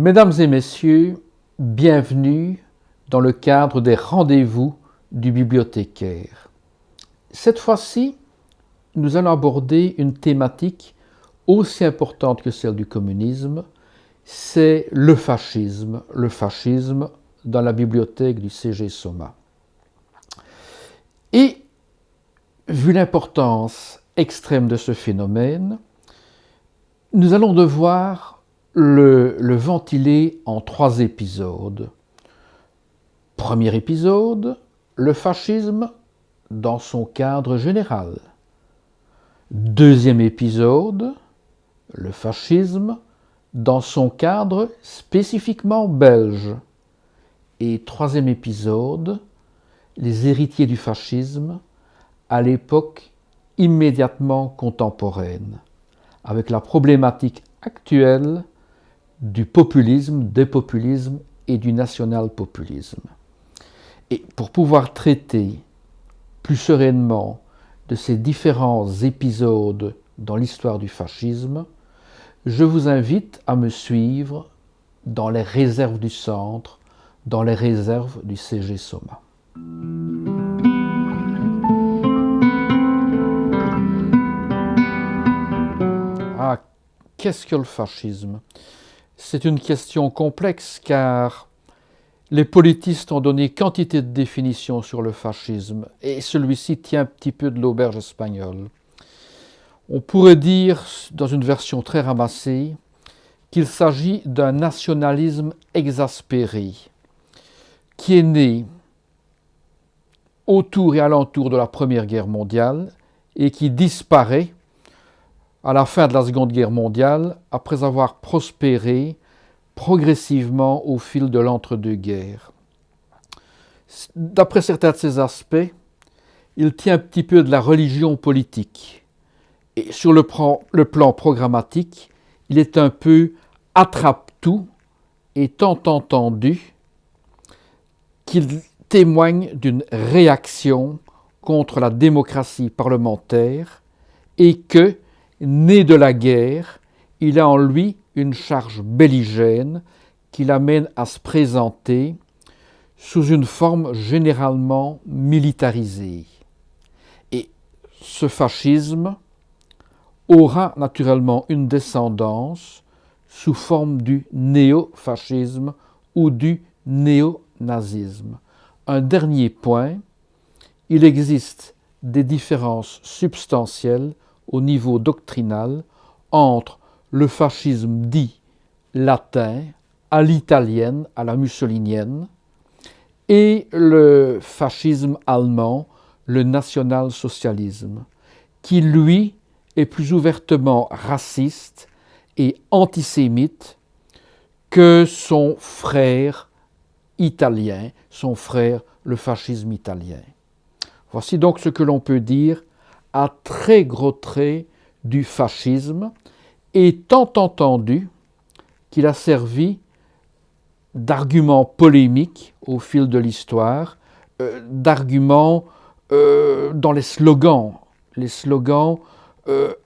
Mesdames et messieurs, bienvenue dans le cadre des rendez-vous du bibliothécaire. Cette fois-ci, nous allons aborder une thématique aussi importante que celle du communisme, c'est le fascisme dans la bibliothèque du CG Soma. Et, vu l'importance extrême de ce phénomène, nous allons devoir le ventiler en 3 épisodes. Premier épisode, le fascisme dans son cadre général. Deuxième épisode, le fascisme dans son cadre spécifiquement belge. Et troisième épisode, les héritiers du fascisme à l'époque immédiatement contemporaine, avec la problématique actuelle du populisme, des populismes et du national-populisme. Et pour pouvoir traiter plus sereinement de ces différents épisodes dans l'histoire du fascisme, je vous invite à me suivre dans les réserves du centre, dans les réserves du CG Soma. Ah, qu'est-ce que le fascisme ? C'est une question complexe car les politistes ont donné quantité de définitions sur le fascisme et celui-ci tient un petit peu de l'auberge espagnole. On pourrait dire, dans une version très ramassée, qu'il s'agit d'un nationalisme exaspéré qui est né autour et alentour de la Première Guerre mondiale et qui disparaît à la fin de la Seconde Guerre mondiale, après avoir prospéré progressivement au fil de l'entre-deux-guerres. D'après certains de ces aspects, il tient un petit peu de la religion politique. Et sur le plan programmatique, il est un peu attrape-tout, étant entendu qu'il témoigne d'une réaction contre la démocratie parlementaire et que, né de la guerre, il a en lui une charge belligène qui l'amène à se présenter sous une forme généralement militarisée. Et ce fascisme aura naturellement une descendance sous forme du néo-fascisme ou du néo-nazisme. Un dernier point, il existe des différences substantielles au niveau doctrinal entre le fascisme dit latin, à l'italienne, à la mussolinienne, et le fascisme allemand, le national-socialisme, qui lui est plus ouvertement raciste et antisémite que son frère italien, son frère le fascisme italien. Voici donc ce que l'on peut dire à très gros traits du fascisme, étant entendu qu'il a servi d'argument polémique au fil de l'histoire, d'argument dans les slogans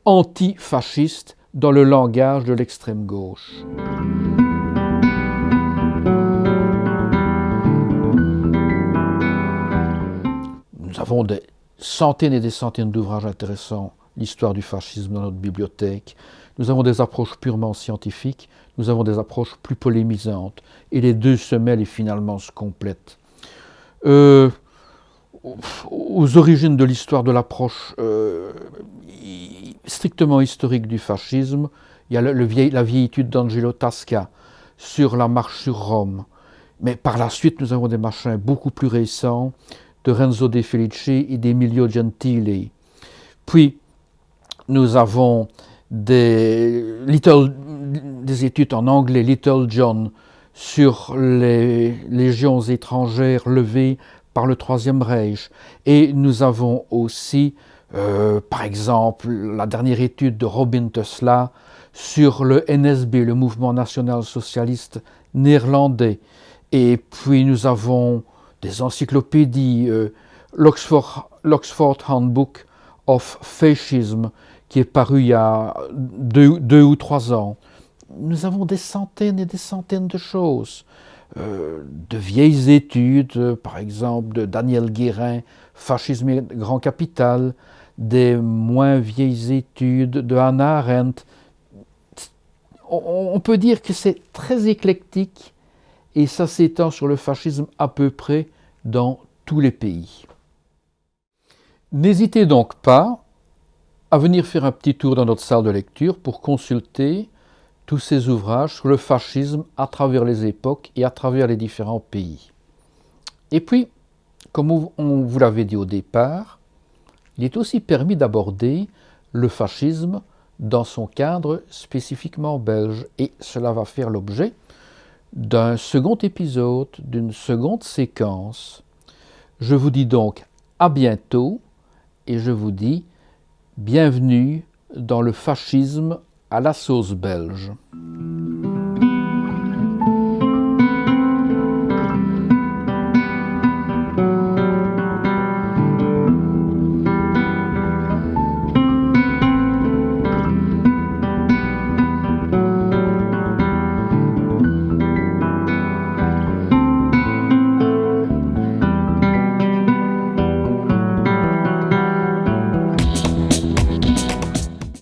antifascistes dans le langage de l'extrême gauche. Nous avons des centaines et des centaines d'ouvrages intéressants, l'histoire du fascisme dans notre bibliothèque. Nous avons des approches purement scientifiques, nous avons des approches plus polémisantes, et les deux se mêlent et finalement se complètent. Aux origines de l'histoire de l'approche strictement historique du fascisme, il y a la vieille étude d'Angelo Tasca sur la marche sur Rome. Mais par la suite, nous avons des machins beaucoup plus récents de Renzo De Felice et d'Emilio Gentili. Puis, nous avons des études en anglais, Little John, sur les légions étrangères levées par le Troisième Reich. Et nous avons aussi, par exemple, la dernière étude de Robin Tesla sur le NSB, le mouvement national-socialiste néerlandais. Et puis nous avons des encyclopédies, l'Oxford Handbook of Fascism, qui est paru il y a 2 ou 3 ans. nous avons des centaines et des centaines de choses. De vieilles études, par exemple de Daniel Guérin, Fascisme et Grand Capital, des moins vieilles études de Hannah Arendt. On peut dire que c'est très éclectique et ça s'étend sur le fascisme à peu près dans tous les pays. N'hésitez donc pas à venir faire un petit tour dans notre salle de lecture pour consulter tous ces ouvrages sur le fascisme à travers les époques et à travers les différents pays. Et puis, comme on vous l'avait dit au départ, il est aussi permis d'aborder le fascisme dans son cadre spécifiquement belge. Et cela va faire l'objet d'un second épisode, d'une seconde séquence. Je vous dis donc à bientôt et je vous dis bienvenue dans le fascisme à la sauce belge.